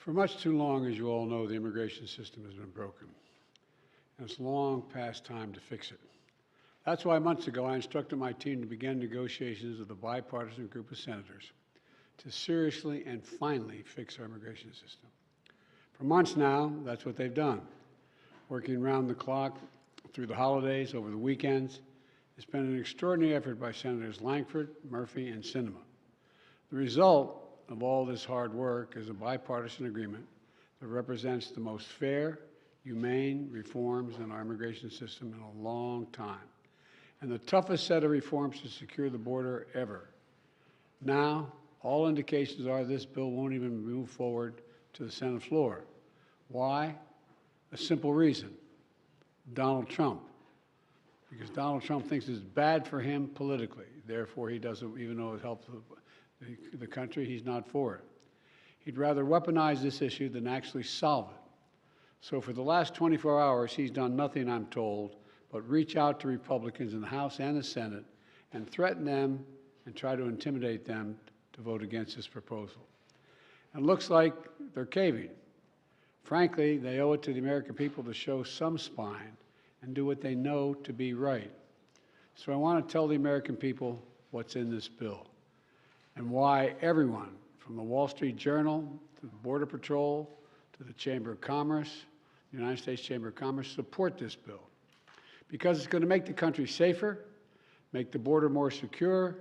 For much too long, as you all know, the immigration system has been broken, and it's long past time to fix it. That's why months ago I instructed my team to begin negotiations with a bipartisan group of senators to seriously and finally fix our immigration system. For months now, that's what they've done, working round the clock through the holidays, over the weekends. It's been an extraordinary effort by Senators Lankford, Murphy, and Sinema. The result of all this hard work is a bipartisan agreement that represents the most fair, humane reforms in our immigration system in a long time, and the toughest set of reforms to secure the border ever. Now, all indications are this bill won't even move forward to the Senate floor. Why? A simple reason: Donald Trump. Because Donald Trump thinks it's bad for him politically. Therefore, he doesn't, even though it helps the country, he's not for it. He'd rather weaponize this issue than actually solve it. So for the last 24 hours, he's done nothing, I'm told, but reach out to Republicans in the House and the Senate and threaten them and try to intimidate them to vote against this proposal. And it looks like they're caving. Frankly, they owe it to the American people to show some spine and do what they know to be right. So I want to tell the American people what's in this bill and why everyone, from the Wall Street Journal to the Border Patrol to the Chamber of Commerce, the United States Chamber of Commerce, support this bill. Because it's going to make the country safer, make the border more secure,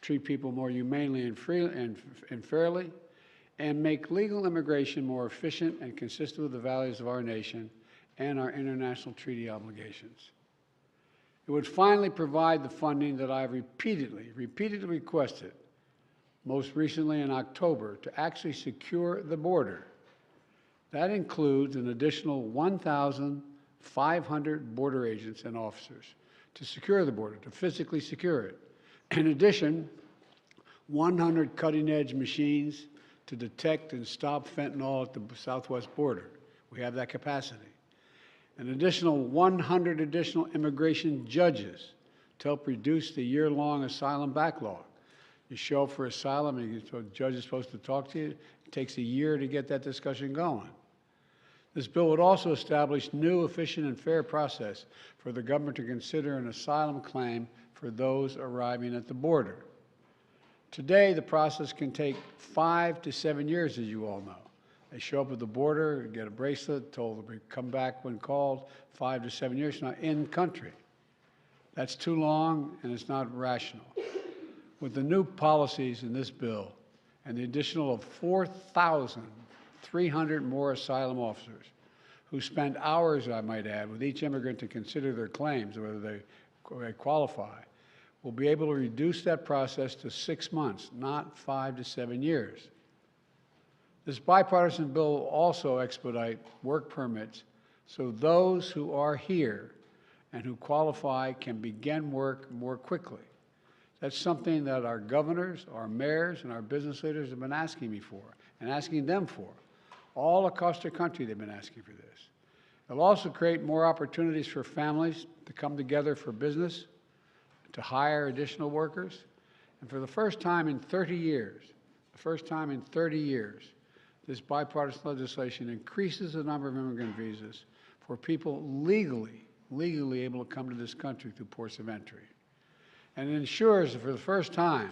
treat people more humanely and fairly, and make legal immigration more efficient and consistent with the values of our nation and our international treaty obligations. It would finally provide the funding that I've repeatedly requested, most recently in October, to actually secure the border. That includes an additional 1,500 border agents and officers to secure the border, to physically secure it. In addition, 100 cutting-edge machines to detect and stop fentanyl at the southwest border. We have that capacity. An additional 100 additional immigration judges to help reduce the year-long asylum backlog. You show up for asylum and the judge is supposed to talk to you. It takes a year to get that discussion going. This bill would also establish new, efficient, and fair process for the government to consider an asylum claim for those arriving at the border. Today, the process can take 5 to 7 years, as you all know. They show up at the border, get a bracelet, told to come back when called, 5 to 7 years from now, in country. That's too long, and it's not rational. With the new policies in this bill and the additional of 4,300 more asylum officers who spend hours, I might add, with each immigrant to consider their claims, whether they qualify, we'll be able to reduce that process to 6 months, not 5 to 7 years. This bipartisan bill will also expedite work permits so those who are here and who qualify can begin work more quickly. That's something that our governors, our mayors, and our business leaders have been asking me for and asking them for. All across the country they've been asking for this. It'll also create more opportunities for families to come together for business, to hire additional workers, and for the first time in 30 years, this bipartisan legislation increases the number of immigrant visas for people legally able to come to this country through ports of entry. And it ensures that for the first time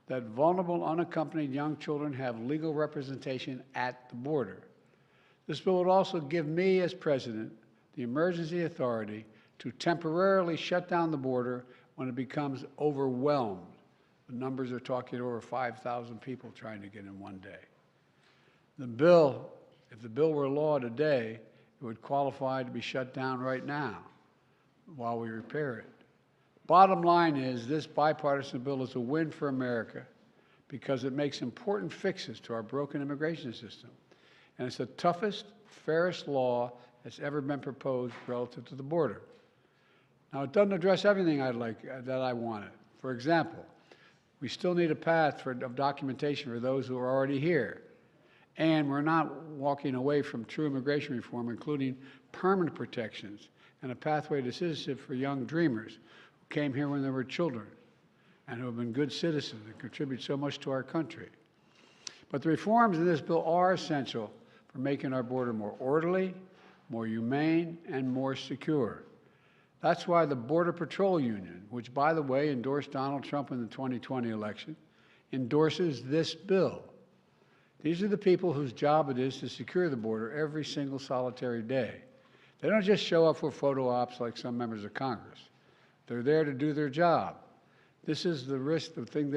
that vulnerable, unaccompanied young children have legal representation at the border. This bill would also give me, as president, the emergency authority to temporarily shut down the border when it becomes overwhelmed. The numbers are talking over 5,000 people trying to get in one day. The bill, if the bill were law today, it would qualify to be shut down right now while we repair it. Bottom line is, this bipartisan bill is a win for America because it makes important fixes to our broken immigration system. And it's the toughest, fairest law that's ever been proposed relative to the border. Now, it doesn't address everything that I wanted. For example, we still need a path of documentation for those who are already here. And we're not walking away from true immigration reform, including permanent protections and a pathway to citizenship for young dreamers who came here when they were children and who have been good citizens and contribute so much to our country. But the reforms in this bill are essential for making our border more orderly, more humane, and more secure. That's why the Border Patrol Union, which, by the way, endorsed Donald Trump in the 2020 election, endorses this bill. These are the people whose job it is to secure the border every single solitary day. They don't just show up for photo ops like some members of Congress. They're there to do their job. This is the risk, the thing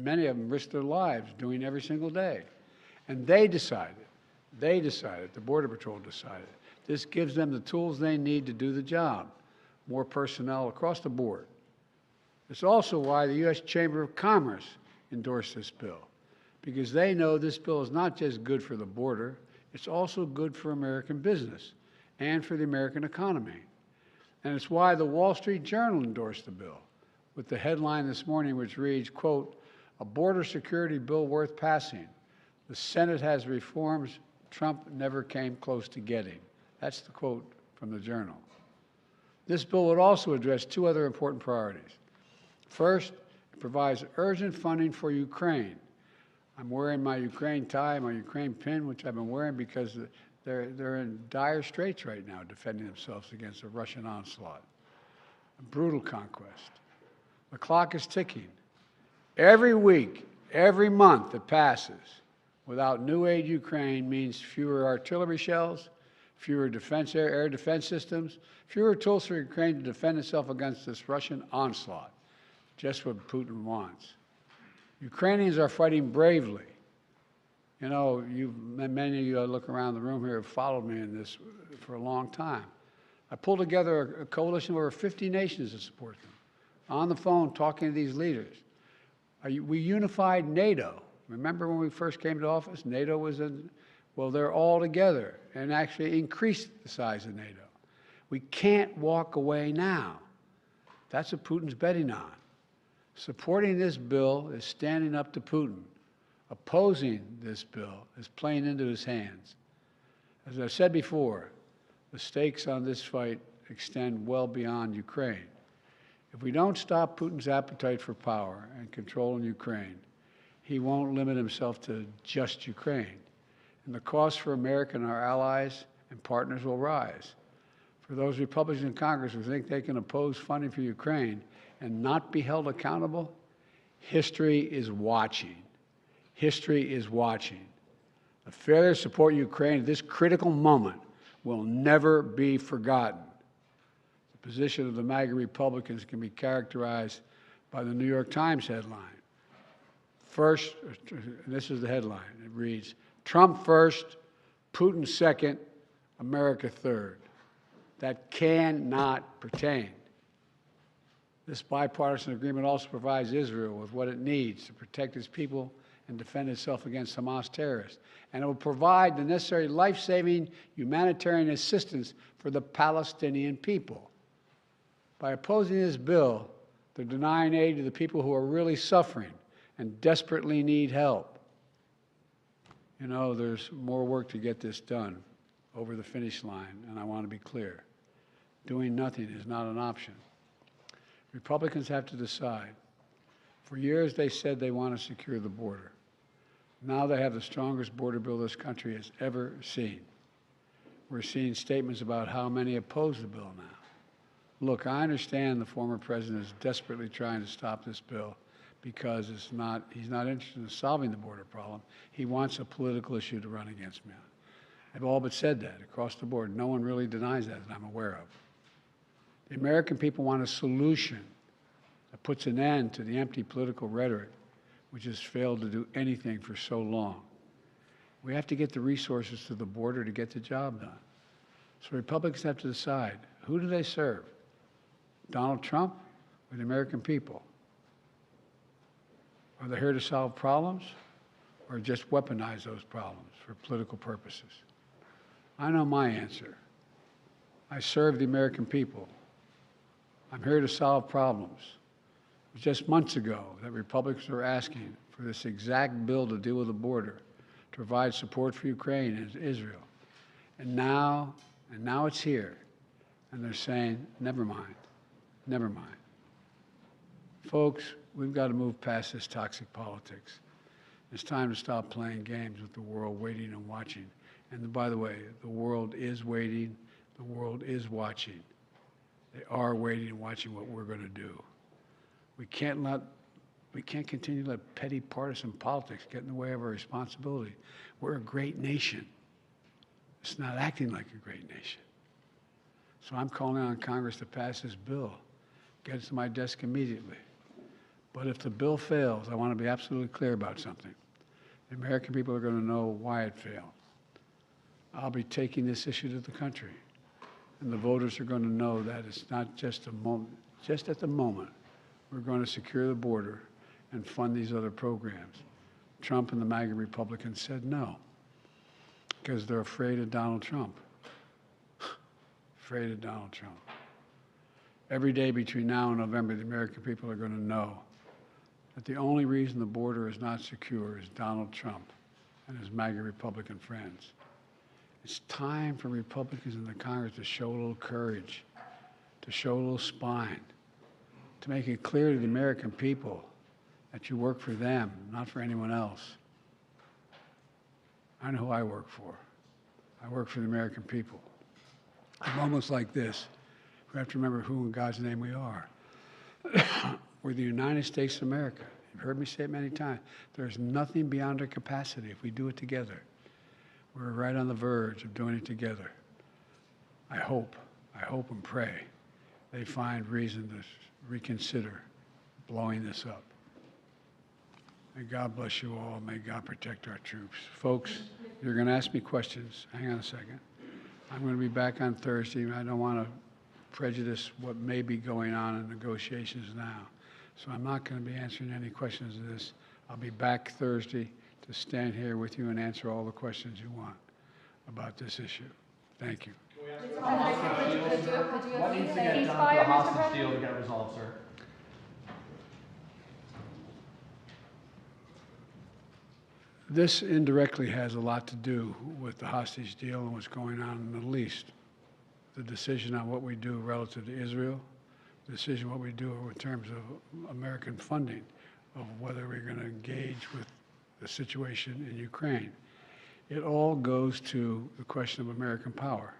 many of them risk their lives doing every single day. And they decided, the Border Patrol decided, this gives them the tools they need to do the job, more personnel across the board. It's also why the U.S. Chamber of Commerce endorsed this bill, because they know this bill is not just good for the border, it's also good for American business and for the American economy. And it's why the Wall Street Journal endorsed the bill, with the headline this morning which reads, quote, "A border security bill worth passing. The Senate has reforms Trump never came close to getting." That's the quote from the Journal. This bill would also address two other important priorities. First, it provides urgent funding for Ukraine. I'm wearing my Ukraine tie, my Ukraine pin, which I've been wearing because they're in dire straits right now defending themselves against a Russian onslaught, a brutal conquest. The clock is ticking. Every week, every month that passes without new aid to Ukraine means fewer artillery shells, fewer air defense systems, fewer tools for Ukraine to defend itself against this Russian onslaught, just what Putin wants. Ukrainians are fighting bravely. You know, many of you I look around the room here have followed me in this for a long time. I pulled together a coalition of over 50 nations to support them. On the phone, talking to these leaders. We unified NATO. Remember when we first came to office? NATO was well, they're all together and actually increased the size of NATO. We can't walk away now. That's what Putin's betting on. Supporting this bill is standing up to Putin. Opposing this bill is playing into his hands. As I've said before, the stakes on this fight extend well beyond Ukraine. If we don't stop Putin's appetite for power and control in Ukraine, he won't limit himself to just Ukraine. And the cost for America and our allies and partners will rise. For those Republicans in Congress who think they can oppose funding for Ukraine and not be held accountable, history is watching. History is watching. The failure to support Ukraine at this critical moment will never be forgotten. The position of the MAGA Republicans can be characterized by the New York Times headline. First, and this is the headline, it reads, "Trump first, Putin second, America third." That cannot pertain. This bipartisan agreement also provides Israel with what it needs to protect its people and defend itself against Hamas terrorists. And it will provide the necessary life-saving humanitarian assistance for the Palestinian people. By opposing this bill, they're denying aid to the people who are really suffering and desperately need help. You know, there's more work to get this done over the finish line, and I want to be clear. Doing nothing is not an option. Republicans have to decide. For years, they said they want to secure the border. Now they have the strongest border bill this country has ever seen. We're seeing statements about how many oppose the bill now. Look, I understand the former president is desperately trying to stop this bill because he's not interested in solving the border problem. He wants a political issue to run against me. They've all but said that across the board. No one really denies that I'm aware of. The American people want a solution that puts an end to the empty political rhetoric which has failed to do anything for so long. We have to get the resources to the border to get the job done. So Republicans have to decide, who do they serve? Donald Trump or the American people? Are they here to solve problems or just weaponize those problems for political purposes? I know my answer. I serve the American people. I'm here to solve problems. It was just months ago that Republicans were asking for this exact bill to deal with the border, to provide support for Ukraine and Israel. And now it's here. And they're saying, never mind, never mind. Folks, we've got to move past this toxic politics. It's time to stop playing games with the world waiting and watching. And by the way, the world is waiting, the world is watching. They are waiting and watching what we're going to do. We can't continue to let petty partisan politics get in the way of our responsibility. We're a great nation. It's not acting like a great nation. So I'm calling on Congress to pass this bill, get it to my desk immediately. But if the bill fails, I want to be absolutely clear about something. The American people are going to know why it failed. I'll be taking this issue to the country, and the voters are going to know that it's not just a moment, just at the moment, we're going to secure the border and fund these other programs. Trump and the MAGA Republicans said no, because they're afraid of Donald Trump. Afraid of Donald Trump. Every day between now and November, the American people are going to know that the only reason the border is not secure is Donald Trump and his MAGA Republican friends. It's time for Republicans in the Congress to show a little courage, to show a little spine, to make it clear to the American people that you work for them, not for anyone else. I know who I work for. I work for the American people. In moments like this, we have to remember who in God's name we are. We're the United States of America. You've heard me say it many times. There's nothing beyond our capacity if we do it together. We're right on the verge of doing it together. I hope and pray they find reason to reconsider blowing this up. May God bless you all. May God protect our troops. Folks, you're going to ask me questions. Hang on a second. I'm going to be back on Thursday. I don't want to prejudice what may be going on in negotiations now. So I'm not going to be answering any questions of this. I'll be back Thursday to stand here with you and answer all the questions you want about this issue. Thank you. What needs to get done for the hostage deal to get resolved, sir? This indirectly has a lot to do with the hostage deal and what's going on in the Middle East. The decision on what we do relative to Israel, the decision what we do in terms of American funding, of whether we're going to engage with the situation in Ukraine. It all goes to the question of American power.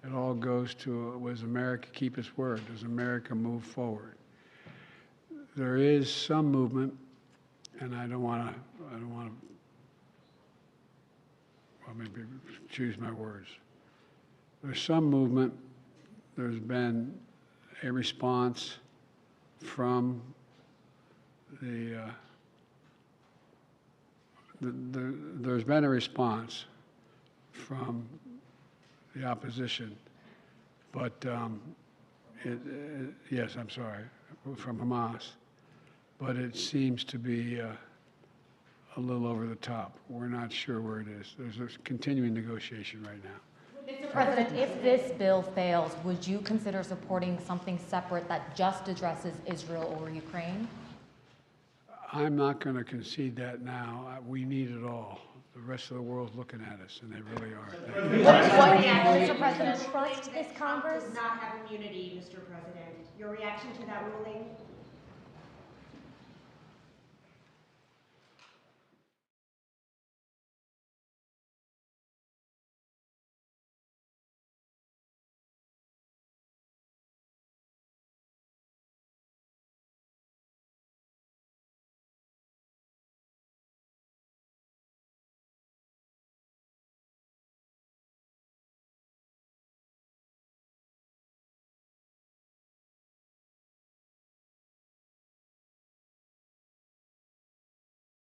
It all goes to, does America keep its word? Does America move forward? There is some movement, and I don't want to, well, maybe choose my words. There's some movement. There's been a response from there's been a response from the opposition, but yes, I'm sorry, from Hamas, but it seems to be a little over the top. We're not sure where it is. There's a continuing negotiation right now. Mr. President, if this bill fails, would you consider supporting something separate that just addresses Israel or Ukraine? I'm not going to concede that now. We need it all. The rest of the world's looking at us, and they really are. Mr. President, Trust this Congress does not have immunity, Mr. President. Your reaction to that ruling?